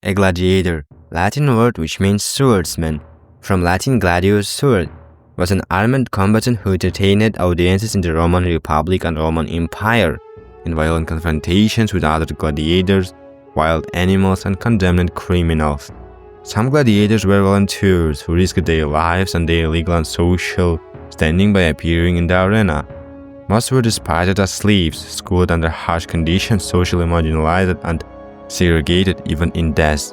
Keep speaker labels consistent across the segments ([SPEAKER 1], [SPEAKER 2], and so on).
[SPEAKER 1] A gladiator, Latin word which means swordsman, from Latin gladius sword, was an armed combatant who entertained audiences in the Roman Republic and Roman Empire in violent confrontations with other gladiators, wild animals, and condemned criminals. Some gladiators were volunteers who risked their lives and their legal and social standing by appearing in the arena. Most were despised as slaves, schooled under harsh conditions, socially marginalized, and segregated even in death.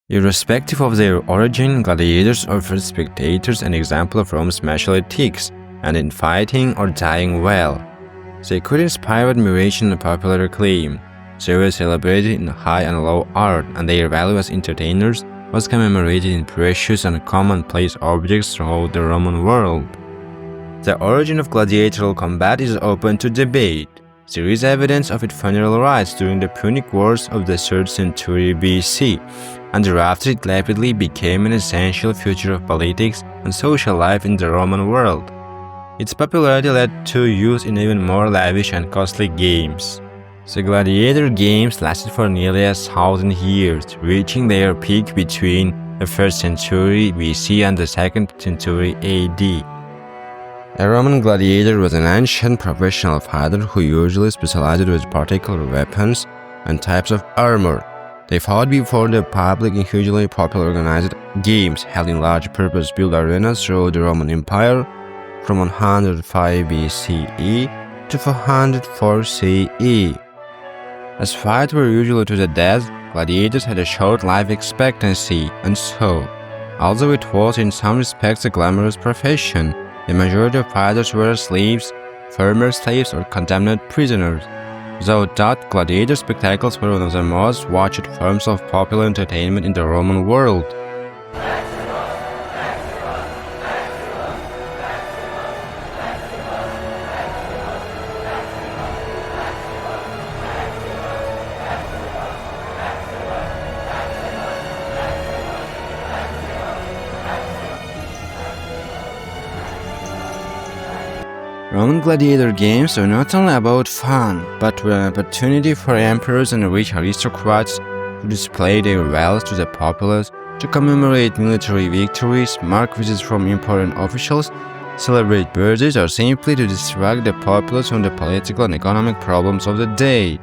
[SPEAKER 1] Irrespective of their origin, gladiators offered spectators an example of Rome's martial ethics and in fighting or dying well. They could inspire admiration and popular acclaim. They were celebrated in high and low art, and their value as entertainers was commemorated in precious and commonplace objects throughout the Roman world. The origin of gladiatorial combat is open to debate. There is evidence of its funeral rites during the Punic Wars of the 3rd century BC, and thereafter it rapidly became an essential feature of politics and social life in the Roman world. Its popularity led to use in even more lavish and costly games. The gladiator games lasted for nearly 1,000 years, reaching their peak between the 1st century BC and the 2nd century AD. A Roman gladiator was an ancient professional fighter who usually specialized with particular weapons and types of armor. They fought before the public in hugely popular organized games held in large purpose-built arenas throughout the Roman Empire from 105 BCE to 404 CE. As fights were usually to the death, gladiators had a short life expectancy, and so, although it was in some respects a glamorous profession, the majority of fighters were slaves, former slaves, or condemned prisoners. Without doubt, gladiator spectacles were one of the most watched forms of popular entertainment in the Roman world. Roman gladiator games were not only about fun, but were an opportunity for emperors and rich aristocrats to display their wealth to the populace, to commemorate military victories, mark visits from important officials, celebrate birthdays, or simply to distract the populace from the political and economic problems of the day.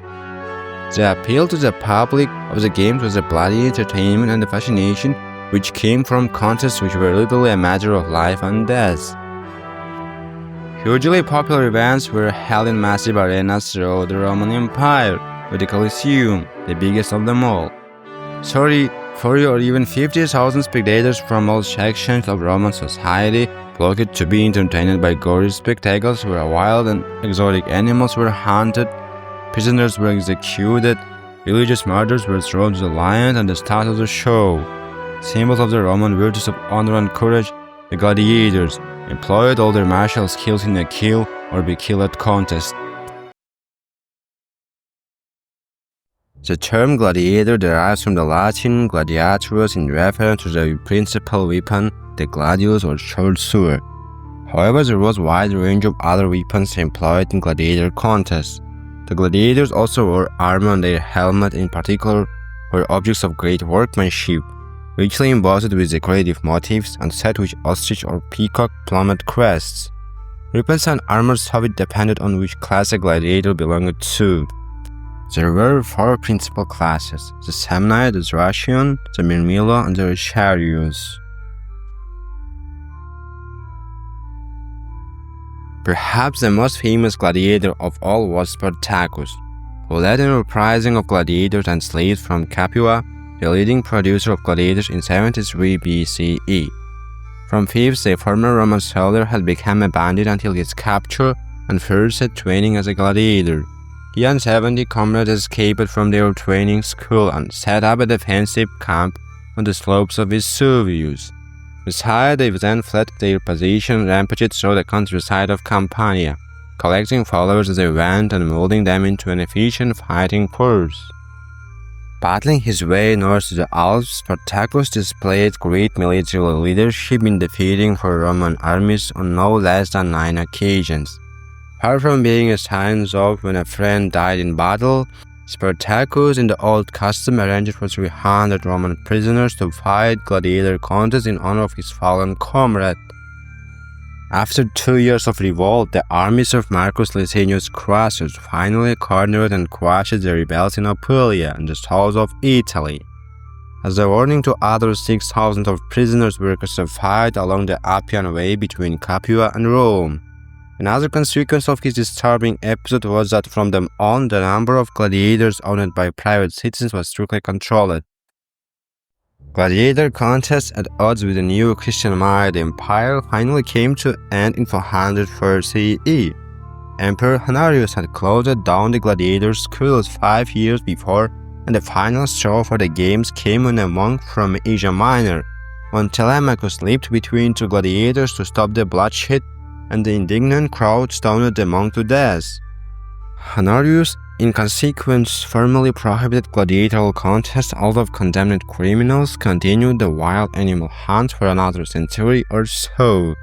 [SPEAKER 1] The appeal to the public of the games was the bloody entertainment and the fascination which came from contests which were literally a matter of life and death. Hugely popular events were held in massive arenas throughout the Roman Empire, with the Colosseum, the biggest of them all. 30, 40 or even 50,000 spectators from all sections of Roman society flocked to be entertained by gory spectacles where wild and exotic animals were hunted, prisoners were executed, religious martyrs were thrown to the lions, and the stars of the show, symbols of the Roman virtues of honor and courage, the gladiators, employed all their martial skills in a kill or be killed contest. The term gladiator derives from the Latin gladiatorus in reference to the principal weapon, the gladius or short sword. However, there was a wide range of other weapons employed in gladiator contests. The gladiators also wore armor on their helmet, in particular were objects of great workmanship, richly embossed with decorative motifs and set with ostrich or peacock plumage crests. Weapons and armor it depended on which class a gladiator belonged to. There were 4 principal classes: the Samnite, the Thracian, the Myrmilo, and the Retiarius. Perhaps the most famous gladiator of all was Spartacus, who led an uprising of gladiators and slaves from Capua, the leading producer of gladiators in 73 BCE. From fifth, a former Roman soldier had become a bandit until his capture and first training as a gladiator. He and 70 comrades escaped from their training school and set up a defensive camp on the slopes of Vesuvius. Beside, they then fled their position and rampaged through the countryside of Campania, collecting followers as they went and molding them into an efficient fighting force. Battling his way north to the Alps, Spartacus displayed great military leadership in defeating four Roman armies on no less than 9 occasions. Far from being a sign off when a friend died in battle, Spartacus, in the old custom, arranged for 300 Roman prisoners to fight gladiator contests in honor of his fallen comrade. After 2 years of revolt, the armies of Marcus Licinius Crassus finally cornered and crushed the rebels in Apulia and the south of Italy. As a warning to others, 6,000 of prisoners were crucified along the Appian Way between Capua and Rome. Another consequence of his disturbing episode was that from then on, the number of gladiators owned by private citizens was strictly controlled. Gladiator contests at odds with the new Christian-minded empire finally came to an end in 404 CE. Emperor Honorius had closed down the gladiator schools 5 years before, and the final straw for the games came when a monk from Asia Minor, when Telemachus leaped between two gladiators to stop the bloodshed, and the indignant crowd stoned the monk to death. Honorius, in consequence, formally prohibited gladiatorial contests, although condemned criminals continued the wild animal hunt for another century or so.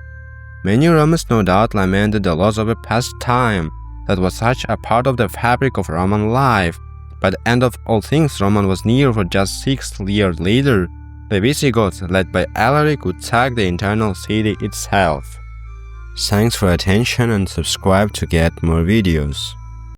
[SPEAKER 1] Many Romans no doubt lamented the loss of a pastime that was such a part of the fabric of Roman life. By the end of all things, Rome was near, for just 6 years later, the Visigoths, led by Alaric, would sack the internal city itself. Thanks for attention and subscribe to get more videos.